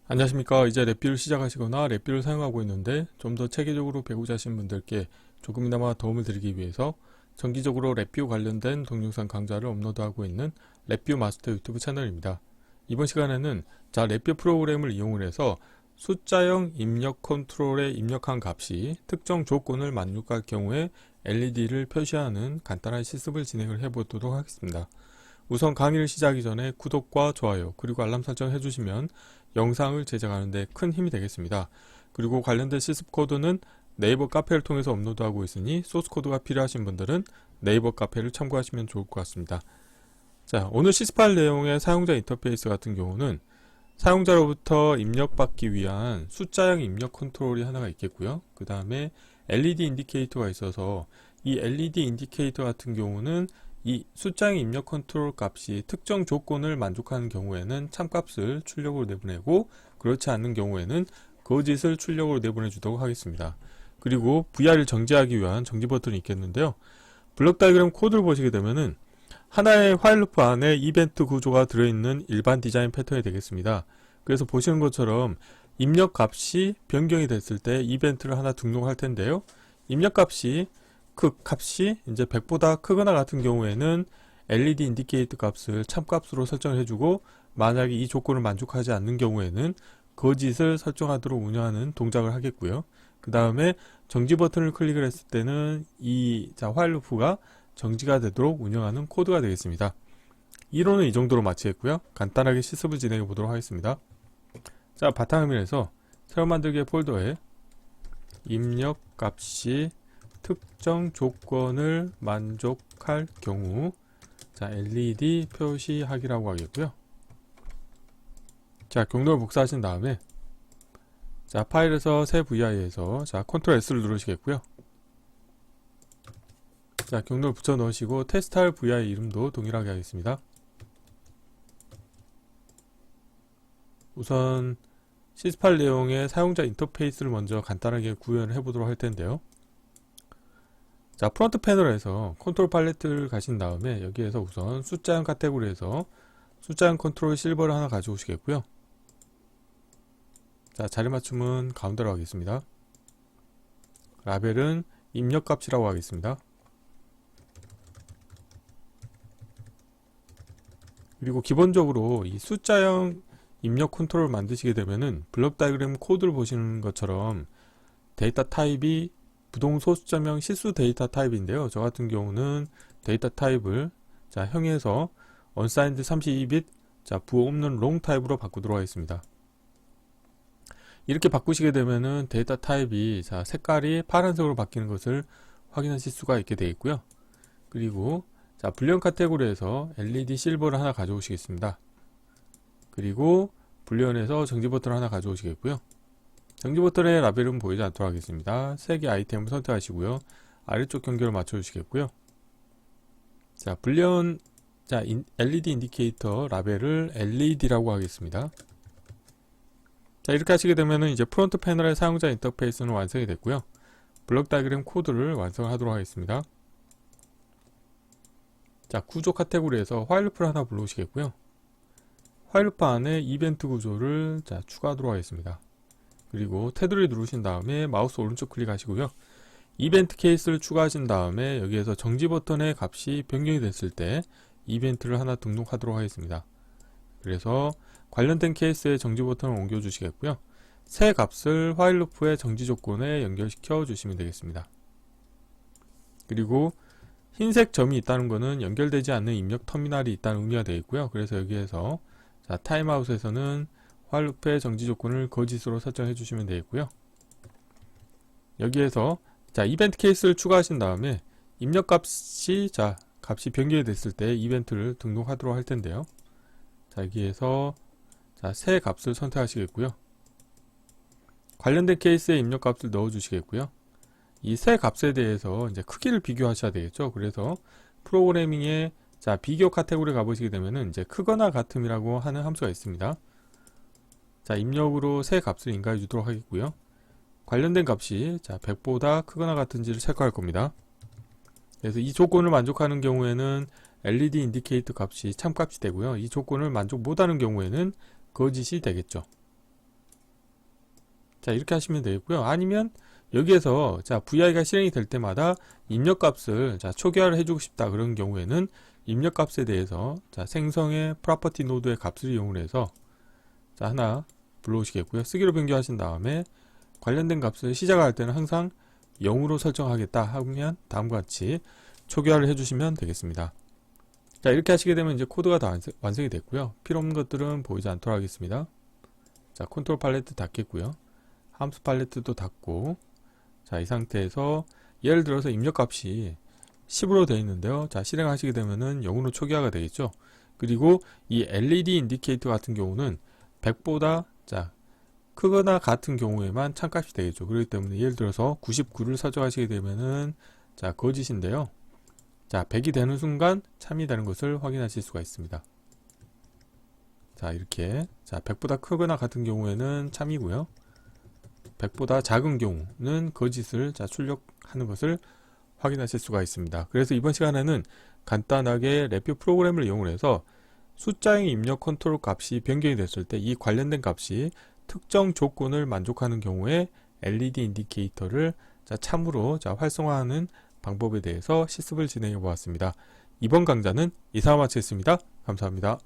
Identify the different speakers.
Speaker 1: 안녕하십니까. 이제 랩뷰를 시작하시거나 랩뷰를 사용하고 있는데 좀 더 체계적으로 배우자 하신 분들께 조금이나마 도움을 드리기 위해서 정기적으로 랩뷰 관련된 동영상 강좌를 업로드하고 있는 랩뷰 마스터 유튜브 채널입니다. 이번 시간에는 랩뷰 프로그램을 이용을 해서 숫자형 입력 컨트롤에 입력한 값이 특정 조건을 만족할 경우에 LED를 표시하는 간단한 실습을 진행을 해보도록 하겠습니다. 우선 강의를 시작하기 전에 구독과 좋아요 그리고 알람 설정 해주시면 영상을 제작하는 데 큰 힘이 되겠습니다. 그리고 관련된 실습 코드는 네이버 카페를 통해서 업로드하고 있으니 소스 코드가 필요하신 분들은 네이버 카페를 참고하시면 좋을 것 같습니다. 오늘 실습할 내용의 사용자 인터페이스 같은 경우는 사용자로부터 입력받기 위한 숫자형 입력 컨트롤이 하나가 있겠고요. 그 다음에 LED 인디케이터가 있어서 이 LED 인디케이터 같은 경우는 이 숫자형 입력 컨트롤 값이 특정 조건을 만족하는 경우에는 참값을 출력으로 내보내고 그렇지 않는 경우에는 거짓을 출력으로 내보내 주도록 하겠습니다. 그리고 VR을 정지하기 위한 정지 버튼이 있겠는데요. 블록 다이그램 코드를 보시게 되면은 하나의 화일 루프 안에 이벤트 구조가 들어있는 일반 디자인 패턴이 되겠습니다. 그래서 보시는 것처럼 입력 값이 변경이 됐을 때 이벤트를 하나 등록할 텐데요. 입력 값이 이제 100보다 크거나 같은 경우에는 LED 인디케이터 값을 참값으로 설정을 해주고, 만약에 이 조건을 만족하지 않는 경우에는 거짓을 설정하도록 운영하는 동작을 하겠고요. 그 다음에 정지 버튼을 클릭을 했을 때는 이 화일 루프가 정지가 되도록 운영하는 코드가 되겠습니다. 이론은 이 정도로 마치겠고요. 간단하게 실습을 진행해 보도록 하겠습니다. 바탕화면에서 새로 만들기 폴더에 입력 값이 특정 조건을 만족할 경우 LED 표시하기라고 하겠고요. 경로를 복사하신 다음에 파일에서 새 VI에서 컨트롤 S를 누르시겠고요. 경로를 붙여 넣으시고 테스트할 VI 이름도 동일하게 하겠습니다. 우선 실습할 내용의 사용자 인터페이스를 먼저 간단하게 구현을 해보도록 할 텐데요. 프론트 패널에서 컨트롤 팔레트를 가신 다음에 여기에서 우선 숫자형 카테고리에서 숫자형 컨트롤 실버를 하나 가져오시겠고요. 자리 맞춤은 가운데로 하겠습니다. 라벨은 입력값이라고 하겠습니다. 그리고 기본적으로 이 숫자형 입력 컨트롤을 만드시게 되면은 블록 다이그램 코드를 보시는 것처럼 데이터 타입이 부동 소수점형 실수 데이터 타입인데요. 저 같은 경우는 데이터 타입을 형에서 unsigned 32빗 부호 없는 long 타입으로 바꾸도록 하겠습니다. 이렇게 바꾸시게 되면은 데이터 타입이 색깔이 파란색으로 바뀌는 것을 확인하실 수가 있게 되겠고요. 그리고 불리언 카테고리에서 LED 실버를 하나 가져오시겠습니다. 그리고 불리언에서 정지 버튼을 하나 가져오시겠고요. 정지 버튼의 라벨은 보이지 않도록 하겠습니다. 3개 아이템을 선택하시고요. 아래쪽 경계를 맞춰주시겠고요. 불리언 LED 인디케이터 라벨을 LED라고 하겠습니다. 이렇게 하시게 되면은 이제 프론트 패널의 사용자 인터페이스는 완성이 됐고요. 블록 다이그램 코드를 완성하도록 하겠습니다. 구조 카테고리에서 화일 루프를 하나 불러오시겠고요. 화일 루프 안에 이벤트 구조를 추가하도록 하겠습니다. 그리고 테두리 누르신 다음에 마우스 오른쪽 클릭하시고요. 이벤트 케이스를 추가하신 다음에 여기에서 정지 버튼의 값이 변경이 됐을 때 이벤트를 하나 등록하도록 하겠습니다. 그래서 관련된 케이스에 정지 버튼을 옮겨 주시겠고요. 새 값을 화일 루프의 정지 조건에 연결시켜 주시면 되겠습니다. 그리고 흰색 점이 있다는 것은 연결되지 않는 입력 터미널이 있다는 의미가 되겠고요. 그래서 여기에서 타임아웃에서는 화일 루프의 정지 조건을 거짓으로 설정해 주시면 되겠고요. 여기에서 이벤트 케이스를 추가하신 다음에 입력 값이 변경이 됐을 때 이벤트를 등록하도록 할 텐데요. 여기에서 새 값을 선택하시겠고요. 관련된 케이스에 입력 값을 넣어 주시겠고요. 이 새 값에 대해서 이제 크기를 비교하셔야 되겠죠. 그래서 프로그래밍에 비교 카테고리 가보시게 되면은 이제 크거나 같음이라고 하는 함수가 있습니다. 입력으로 새 값을 인가해 주도록 하겠고요. 관련된 값이 100보다 크거나 같은지를 체크할 겁니다. 그래서 이 조건을 만족하는 경우에는 LED 인디케이터 값이 참값이 되고요. 이 조건을 만족 못하는 경우에는 거짓이 되겠죠. 자, 이렇게 하시면 되겠고요. 아니면 여기에서 자, VI가 실행이 될 때마다 입력값을 자, 초기화를 해주고 싶다 그런 경우에는 입력값에 대해서 자, 생성의 프로퍼티 노드의 값을 이용해서 자, 하나 불러오시겠고요. 쓰기로 변경하신 다음에 관련된 값을 시작할 때는 항상 0으로 설정하겠다 하면 다음과 같이 초기화를 해주시면 되겠습니다. 자, 이렇게 하시게 되면 이제 코드가 다 완성이 됐고요. 필요 없는 것들은 보이지 않도록 하겠습니다. 자, 컨트롤 팔레트 닫겠고요. 함수 팔레트도 닫고, 자, 이 상태에서 예를 들어서 입력값이 10으로 되어 있는데요. 자, 실행하시게 되면은 0으로 초기화가 되겠죠. 그리고 이 LED 인디케이터 같은 경우는 100보다 자, 크거나 같은 경우에만 참값이 되겠죠. 그렇기 때문에 예를 들어서 99를 설정하시게 되면은 자, 거짓인데요. 자, 100이 되는 순간 참이 되는 것을 확인하실 수가 있습니다. 자, 이렇게 자, 100보다 크거나 같은 경우에는 참이고요. 100보다 작은 경우는 거짓을 자, 출력하는 것을 확인하실 수가 있습니다. 그래서 이번 시간에는 간단하게 랩뷰 프로그램을 이용해서 숫자의 입력 컨트롤 값이 변경이 됐을 때 이 관련된 값이 특정 조건을 만족하는 경우에 LED 인디케이터를 자, 참으로 자, 활성화하는 방법에 대해서 실습을 진행해 보았습니다. 이번 강좌는 이상으로 마치겠습니다. 감사합니다.